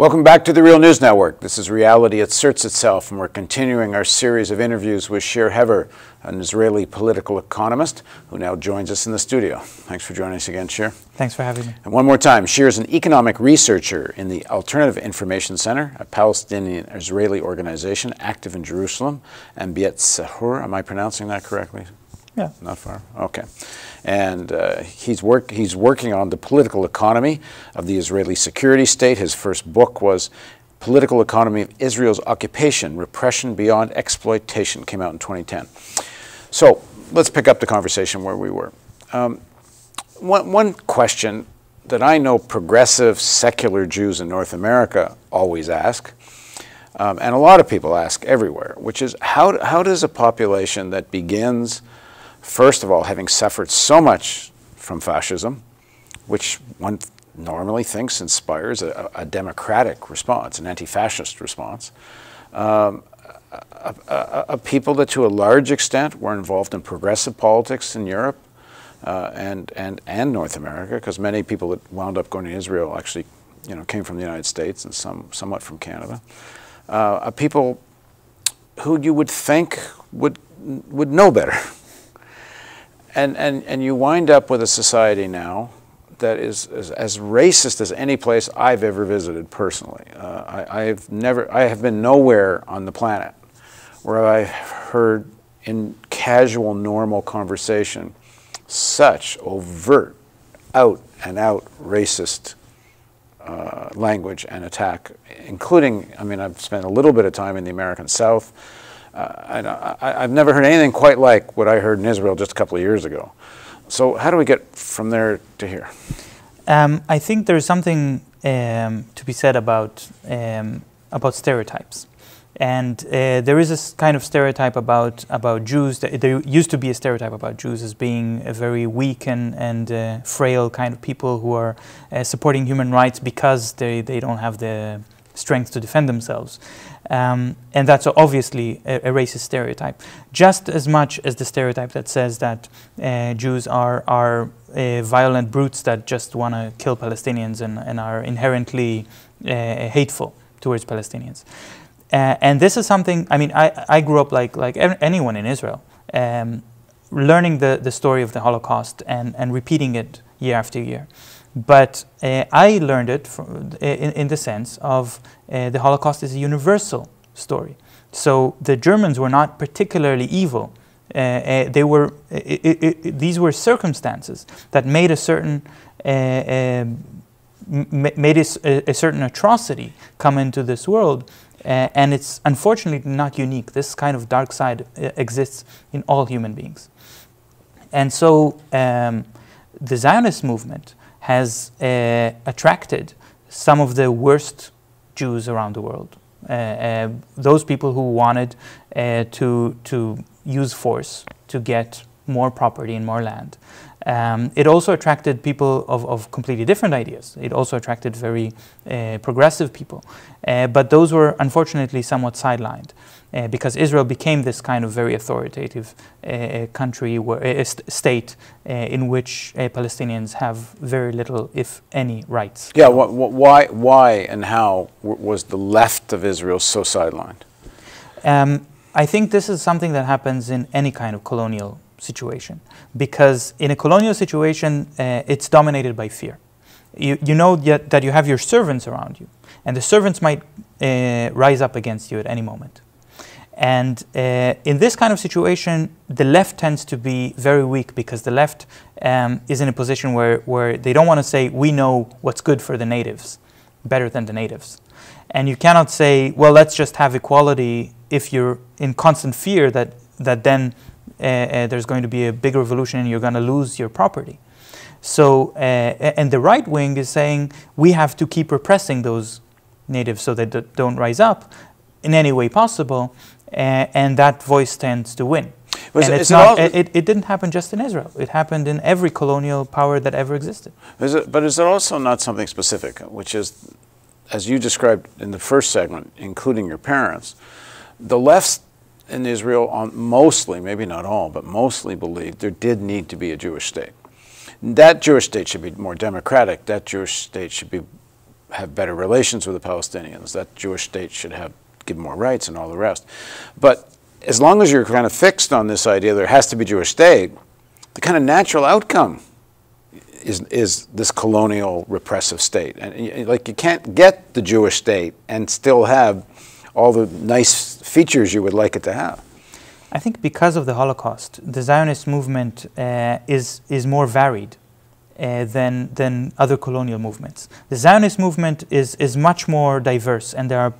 Welcome back to the Real News Network. This is Reality Asserts Itself, and we're continuing our series of interviews with Shir Hever, an Israeli political economist who now joins us in the studio. Thanks for joining us again, Shir. Thanks for having me. And one more time, Shir is an economic researcher in the Alternative Information Center, a Palestinian-Israeli organization active in Jerusalem and Beit Sahur. Am I pronouncing that correctly? Yeah. Not far? Okay. And he's working on the political economy of the Israeli security state. His first book was Political Economy of Israel's Occupation, Repression Beyond Exploitation, came out in 2010. So let's pick up the conversation where we were. One question that I know progressive secular Jews in North America always ask, and a lot of people ask everywhere, which is how does a population that begins, first of all, having suffered so much from fascism, which one normally thinks inspires a democratic response, an anti-fascist response, a people that to a large extent were involved in progressive politics in Europe and North America, because many people that wound up going to Israel actually came from the United States and somewhat from Canada, a people who you would think would know better. And you wind up with a society now that is as racist as any place I've ever visited personally. I have been nowhere on the planet where I've heard in casual, normal conversation such overt, out and out racist language and attack, including, I mean, I've spent a little bit of time in the American South. I've never heard anything quite like what I heard in Israel just a couple of years ago. So how do we get from there to here? I think there's something to be said about stereotypes. And there is a kind of stereotype about Jews. There used to be a stereotype about Jews as being a very weak and frail kind of people who are supporting human rights because they don't have the strength to defend themselves. And that's obviously a racist stereotype, just as much as the stereotype that says that Jews are violent brutes that just want to kill Palestinians and are inherently hateful towards Palestinians. And this is something, I mean, I grew up like anyone in Israel, learning the story of the Holocaust and repeating it year after year. But I learned it in the sense of the Holocaust is a universal story. So the Germans were not particularly evil. These were circumstances that made a certain atrocity come into this world, and it's unfortunately not unique. This kind of dark side exists in all human beings, and so the Zionist movement has attracted some of the worst Jews around the world. Those people who wanted to use force to get more property and more land. It also attracted people of completely different ideas. It also attracted very progressive people. But those were unfortunately somewhat sidelined. Because Israel became this kind of very authoritative country, state in which Palestinians have very little, if any, rights. Yeah, why and how was the left of Israel so sidelined? I think this is something that happens in any kind of colonial situation. Because in a colonial situation, it's dominated by fear. You know that you have your servants around you, and the servants might rise up against you at any moment. And in this kind of situation, the left tends to be very weak because the left is in a position where they don't want to say, we know what's good for the natives better than the natives. And you cannot say, well, let's just have equality if you're in constant fear that then there's going to be a big revolution and you're going to lose your property. So, and the right wing is saying, we have to keep repressing those natives so they don't rise up in any way possible. And that voice tends to win. It didn't happen just in Israel. It happened in every colonial power that ever existed. But is it also not something specific, which is, as you described in the first segment, including your parents, the left in Israel mostly, maybe not all, but mostly believed there did need to be a Jewish state. That Jewish state should be more democratic. That Jewish state should be have better relations with the Palestinians, that Jewish state should give more rights and all the rest. But as long as you're kind of fixed on this idea there has to be a Jewish state, the kind of natural outcome is this colonial repressive state. And like, you can't get the Jewish state and still have all the nice features you would like it to have. I think because of the Holocaust, the Zionist movement is more varied than other colonial movements. The Zionist movement is much more diverse, and there are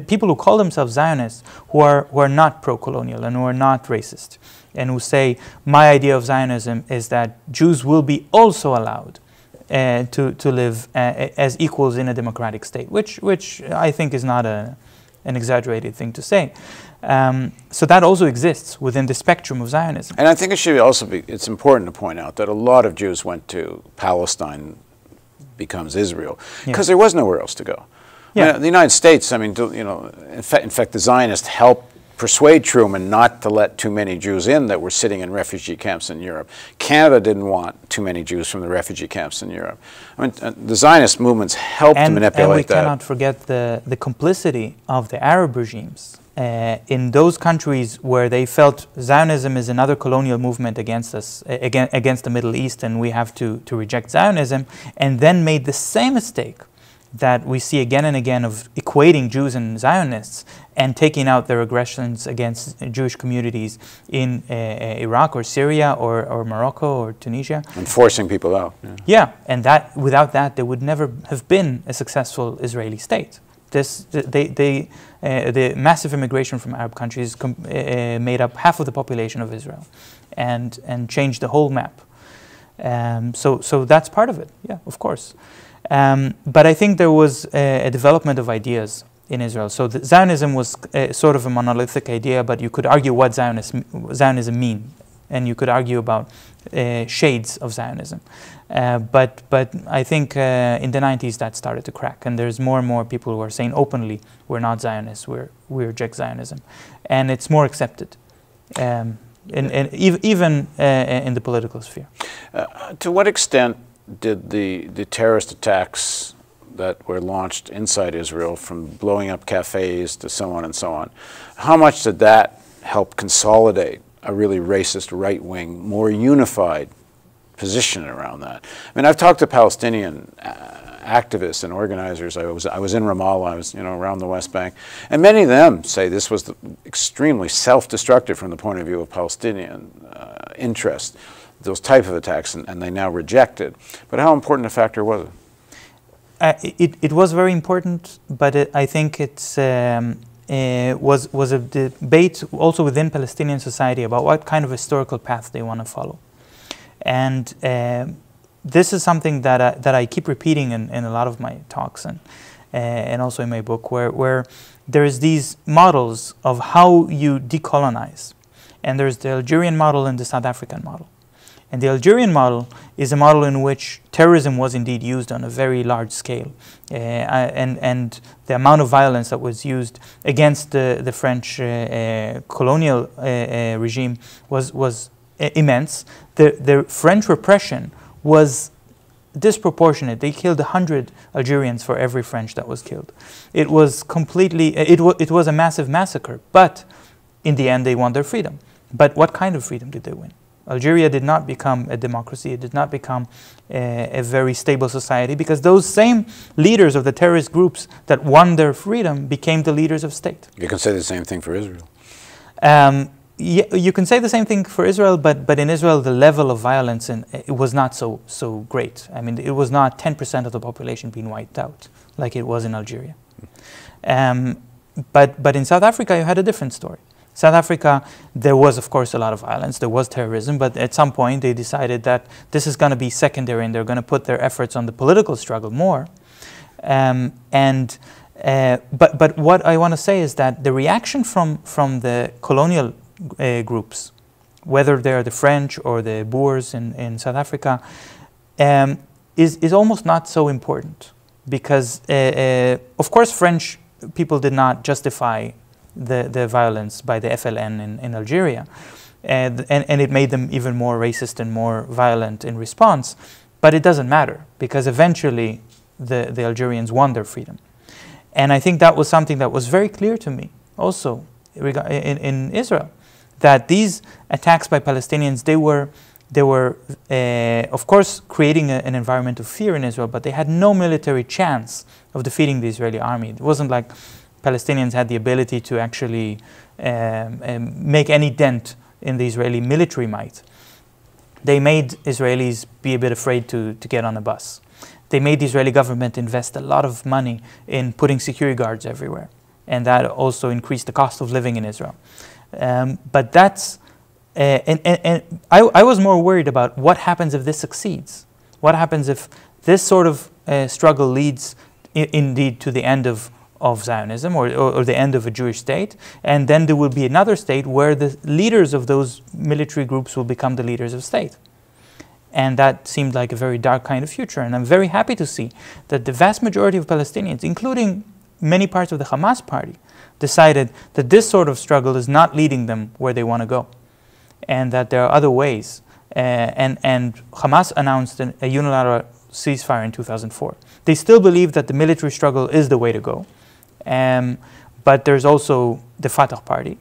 people who call themselves Zionists who are not pro-colonial and who are not racist, and who say, my idea of Zionism is that Jews will be also allowed to live as equals in a democratic state, which I think is not an exaggerated thing to say. So that also exists within the spectrum of Zionism. And I think it should also be, it's important to point out that a lot of Jews went to Palestine becomes Israel, because there was nowhere else to go. Yeah. I mean, the United States, I mean, you know, in fact, the Zionists helped persuade Truman not to let too many Jews in that were sitting in refugee camps in Europe. Canada didn't want too many Jews from the refugee camps in Europe. I mean, the Zionist movements helped to manipulate that. And we cannot forget the complicity of the Arab regimes in those countries where they felt Zionism is another colonial movement against us, against the Middle East, and we have to reject Zionism, and then made the same mistake that we see again and again of equating Jews and Zionists and taking out their aggressions against Jewish communities in Iraq or Syria or Morocco or Tunisia. And forcing people out. Yeah, and that without that there would never have been a successful Israeli state. The massive immigration from Arab countries made up half of the population of Israel and changed the whole map. So that's part of it, yeah, of course. But I think there was a development of ideas in Israel. So Zionism was sort of a monolithic idea, but you could argue what Zionism mean, and you could argue about shades of Zionism. But I think in the 90s that started to crack, and there's more and more people who are saying openly, we're not Zionists, we reject Zionism. And it's more accepted, even in the political sphere. To what extent did the terrorist attacks that were launched inside Israel, from blowing up cafes to so on and so on, how much did that help consolidate a really racist, right-wing, more unified position around that? I mean, I've talked to Palestinian activists and organizers. I was in Ramallah, I was, you know, around the West Bank, and many of them say this was extremely self-destructive from the point of view of Palestinian interest, those type of attacks, and they now reject it. But how important a factor was it? It was very important, but I think it's was a debate also within Palestinian society about what kind of historical path they want to follow. And this is something that I keep repeating in a lot of my talks and also in my book, where there's these models of how you decolonize. And there's the Algerian model and the South African model. And the Algerian model is a model in which terrorism was indeed used on a very large scale. And the amount of violence that was used against the French colonial regime was immense. The French repression was disproportionate. They killed 100 Algerians for every French that was killed. It was completely, it was a massive massacre, but in the end they won their freedom. But what kind of freedom did they win? Algeria did not become a democracy. It did not become a very stable society, because those same leaders of the terrorist groups that won their freedom became the leaders of state. You can say the same thing for Israel. Yeah, you can say the same thing for Israel, but in Israel the level of violence it was not so great. I mean, it was not 10% of the population being wiped out like it was in Algeria. But in South Africa you had a different story. South Africa, there was of course a lot of violence, there was terrorism, but at some point they decided that this is going to be secondary and they're going to put their efforts on the political struggle more. But what I want to say is that the reaction from the colonial groups, whether they're the French or the Boers in South Africa, is almost not so important, because of course French people did not justify the violence by the FLN in Algeria, and it made them even more racist and more violent in response. But it doesn't matter, because eventually the Algerians won their freedom. And I think that was something that was very clear to me also in Israel, that these attacks by Palestinians, they were of course creating an environment of fear in Israel, but they had no military chance of defeating the Israeli army. It wasn't like Palestinians had the ability to actually make any dent in the Israeli military might. They made Israelis be a bit afraid to get on a bus. They made the Israeli government invest a lot of money in putting security guards everywhere. And that also increased the cost of living in Israel. But that's, I was more worried about what happens if this succeeds. What happens if this sort of struggle leads indeed to the end of Zionism or the end of a Jewish state, and then there will be another state where the leaders of those military groups will become the leaders of state. And that seemed like a very dark kind of future. And I'm very happy to see that the vast majority of Palestinians, including many parts of the Hamas party, decided that this sort of struggle is not leading them where they want to go, and that there are other ways. And Hamas announced a unilateral ceasefire in 2004. They still believe that the military struggle is the way to go. But there's also the Fatah party,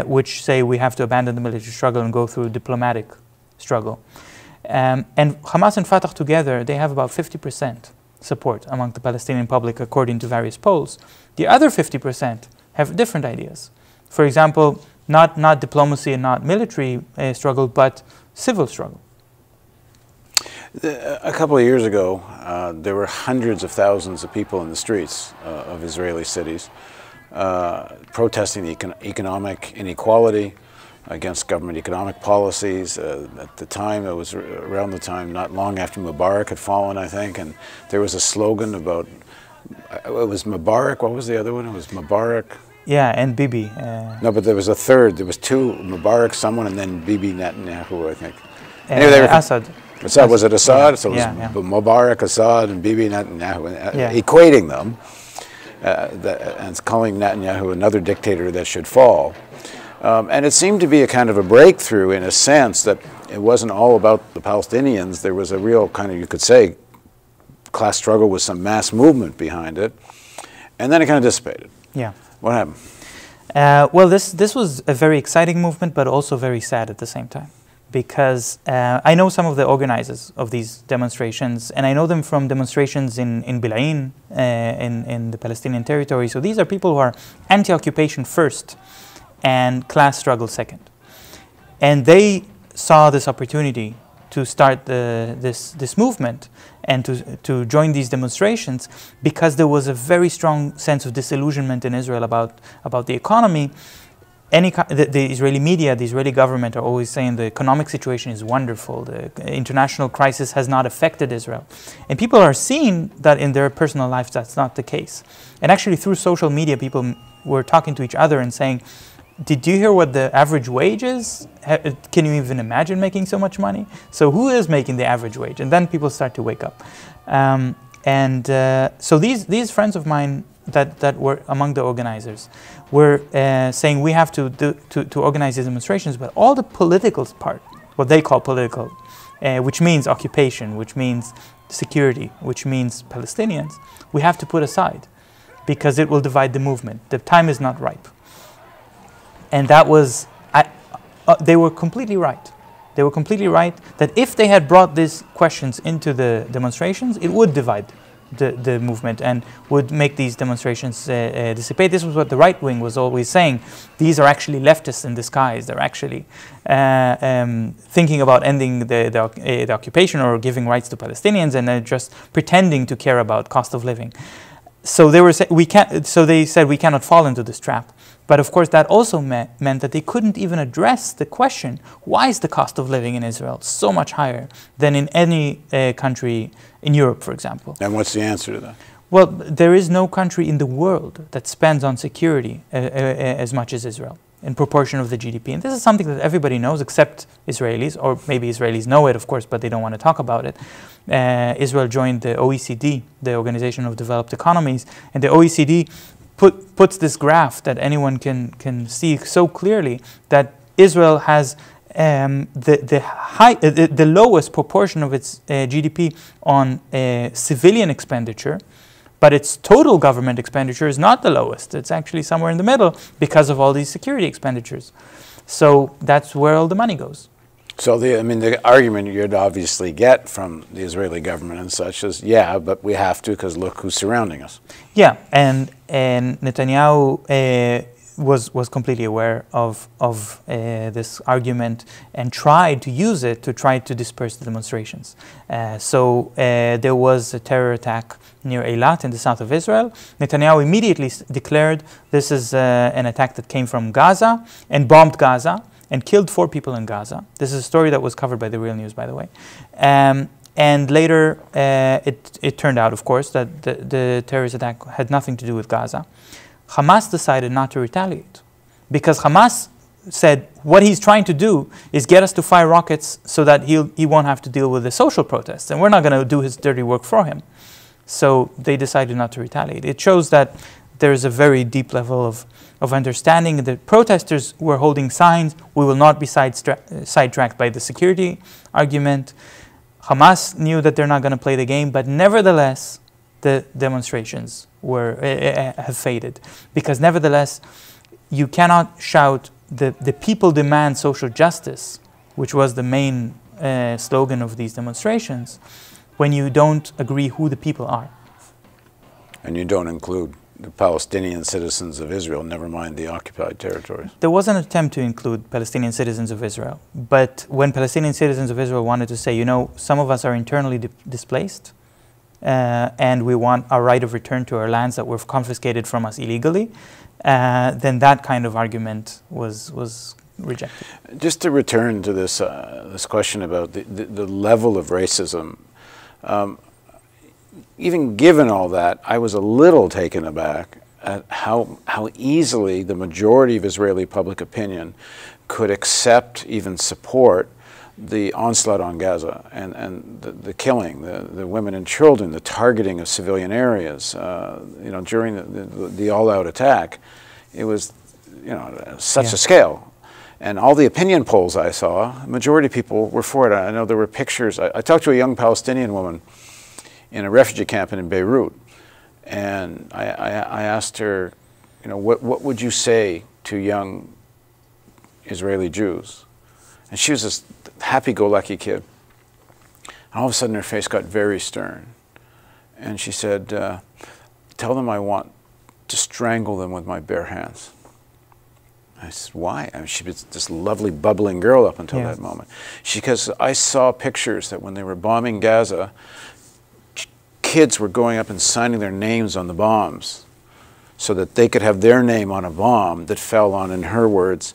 which say we have to abandon the military struggle and go through diplomatic struggle. And Hamas and Fatah together, they have about 50% support among the Palestinian public, according to various polls. The other 50% have different ideas. For example, not diplomacy and not military struggle, but civil struggle. A couple of years ago, there were hundreds of thousands of people in the streets of Israeli cities protesting the economic inequality, against government economic policies. At the time, it was around the time, not long after Mubarak had fallen, I think, and there was a slogan about, it was Mubarak, what was the other one? It was Mubarak. Yeah, and Bibi. No, but there was a third, there was two, Mubarak someone, and then Bibi Netanyahu, I think. Anyway, they were, Assad. Assad, was it Assad? Yeah, so it was yeah. Mubarak, Assad, and Bibi Netanyahu, Yeah. equating them, and calling Netanyahu another dictator that should fall. And it seemed to be a kind of a breakthrough in a sense that it wasn't all about the Palestinians. There was a real kind of, you could say, class struggle with some mass movement behind it. And then it kind of dissipated. Yeah. What happened? Well, this was a very exciting movement, but also very sad at the same time. Because I know some of the organizers of these demonstrations, and I know them from demonstrations in Bil'in, in the Palestinian territory. So these are people who are anti-occupation first, and class struggle second. And they saw this opportunity to start this movement and to join these demonstrations because there was a very strong sense of disillusionment in Israel about the economy. The Israeli media, the Israeli government are always saying the economic situation is wonderful, the international crisis has not affected Israel. And people are seeing that in their personal lives that's not the case. And actually through social media, people were talking to each other and saying, did you hear what the average wage is? Can you even imagine making so much money? So who is making the average wage? And then people start to wake up. So these friends of mine that were among the organizers were saying we have to organize these demonstrations, but all the political part, what they call political, which means occupation, which means security, which means Palestinians, we have to put aside because it will divide the movement. The time is not ripe. And that was, they were completely right. They were completely right that if they had brought these questions into the demonstrations, it would divide the movement and would make these demonstrations dissipate. This was what the right wing was always saying. These are actually leftists in disguise. They're actually thinking about ending the occupation or giving rights to Palestinians, and they're just pretending to care about cost of living. So they were so they said we cannot fall into this trap. But of course, that also meant that they couldn't even address the question, why is the cost of living in Israel so much higher than in any country in Europe, for example? And what's the answer to that? Well, there is no country in the world that spends on security as much as Israel in proportion of the GDP. And this is something that everybody knows except Israelis, or maybe Israelis know it, of course, but they don't want to talk about it. Israel joined the OECD, the Organization of Developed Economies, and the OECD puts this graph that anyone can see so clearly that Israel has the lowest proportion of its GDP on civilian expenditure, but its total government expenditure is not the lowest. It's actually somewhere in the middle because of all these security expenditures. So that's where all the money goes. So the argument you'd obviously get from the Israeli government and such is, yeah, but we have to because look who's surrounding us. Yeah, and Netanyahu was completely aware of this argument and tried to use it to try to disperse the demonstrations. So there was a terror attack near Eilat in the south of Israel. Netanyahu immediately declared this is an attack that came from Gaza and bombed Gaza and killed 4 people in Gaza. This is a story that was covered by the Real News, by the way. And later it turned out, of course, that the terrorist attack had nothing to do with Gaza. Hamas decided not to retaliate because Hamas said what he's trying to do is get us to fire rockets so that he won't have to deal with the social protests, and we're not going to do his dirty work for him. So they decided not to retaliate. It shows that there's a very deep level of understanding. The protesters were holding signs, we will not be sidetracked by the security argument. Hamas knew that they're not going to play the game, but nevertheless, the demonstrations have faded. Because nevertheless, you cannot shout, the people demand social justice, which was the main slogan of these demonstrations, when you don't agree who the people are. And you don't include the Palestinian citizens of Israel, never mind the occupied territories. There was an attempt to include Palestinian citizens of Israel, but when Palestinian citizens of Israel wanted to say, you know, some of us are internally displaced, and we want our right of return to our lands that were confiscated from us illegally, then that kind of argument was rejected. Just to return to this, this question about the level of racism, even given all that, I was a little taken aback at how easily the majority of Israeli public opinion could accept, even support, the onslaught on Gaza and the killing, the women and children, the targeting of civilian areas. You know, during the all-out attack, it was, you know, such a scale. And all the opinion polls I saw, the majority of people were for it. I know there were pictures. I talked to a young Palestinian woman in a refugee camp in Beirut, and I asked her, you know, what would you say to young Israeli Jews? And she was this happy-go-lucky kid. And all of a sudden her face got very stern. And she said, tell them I want to strangle them with my bare hands. I said, why? I mean, she was this lovely, bubbling girl up until that moment. Because I saw pictures that when they were bombing Gaza, kids were going up and signing their names on the bombs so that they could have their name on a bomb that fell on, in her words,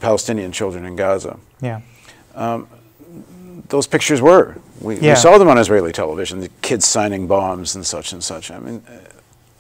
Palestinian children in Gaza. Yeah. Those pictures were. We saw them on Israeli television, the kids signing bombs and such and such. I mean...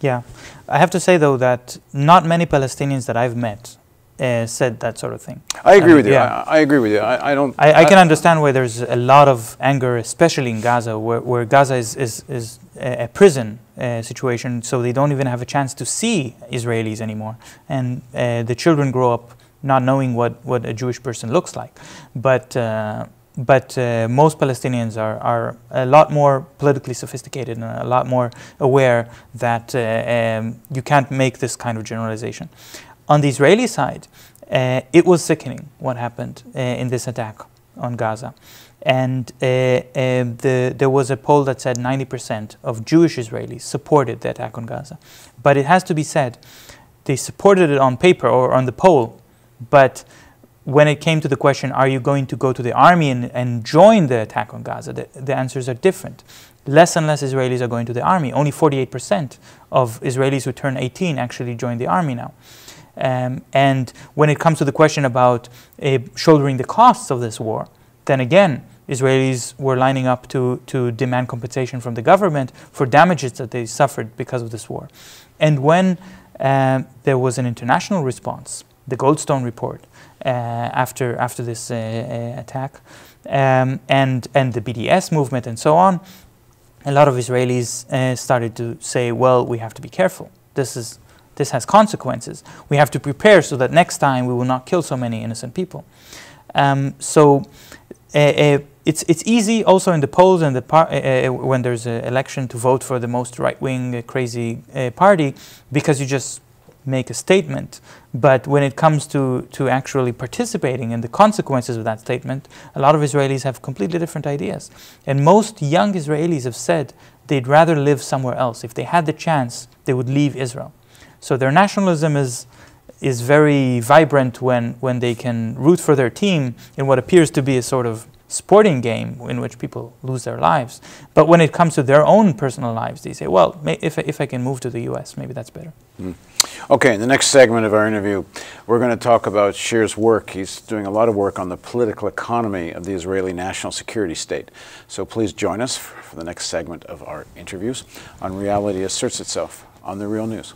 yeah. I have to say, though, that not many Palestinians that I've met said that sort of thing. I agree with you. I agree with you. I can understand why there's a lot of anger, especially in Gaza, where Gaza is a prison situation, so they don't even have a chance to see Israelis anymore. And the children grow up not knowing what a Jewish person looks like. But most Palestinians are a lot more politically sophisticated and a lot more aware that you can't make this kind of generalization. On the Israeli side, it was sickening what happened in this attack on Gaza. And there was a poll that said 90% of Jewish Israelis supported the attack on Gaza. But it has to be said, they supported it on paper or on the poll, but when it came to the question, are you going to go to the army and join the attack on Gaza, the answers are different. Less and less Israelis are going to the army. Only 48% of Israelis who turn 18 actually join the army now. And when it comes to the question about shouldering the costs of this war, then again, Israelis were lining up to demand compensation from the government for damages that they suffered because of this war. And when there was an international response, the Goldstone report, after this attack, and the BDS movement and so on, a lot of Israelis started to say, well, we have to be careful. This has consequences. We have to prepare so that next time we will not kill so many innocent people. It's easy also in the polls and when there's an election to vote for the most right-wing crazy party, because you just make a statement. But when it comes to actually participating in the consequences of that statement, a lot of Israelis have completely different ideas. And most young Israelis have said they'd rather live somewhere else. If they had the chance, they would leave Israel. So their nationalism is very vibrant when they can root for their team in what appears to be a sort of sporting game in which people lose their lives. But when it comes to their own personal lives, they say, well, if I can move to the US, maybe that's better. Okay, in the next segment of our interview, we're going to talk about Shir's work. He's doing a lot of work on the political economy of the Israeli national security state. So please join us for the next segment of our interviews on Reality Asserts Itself on The Real News.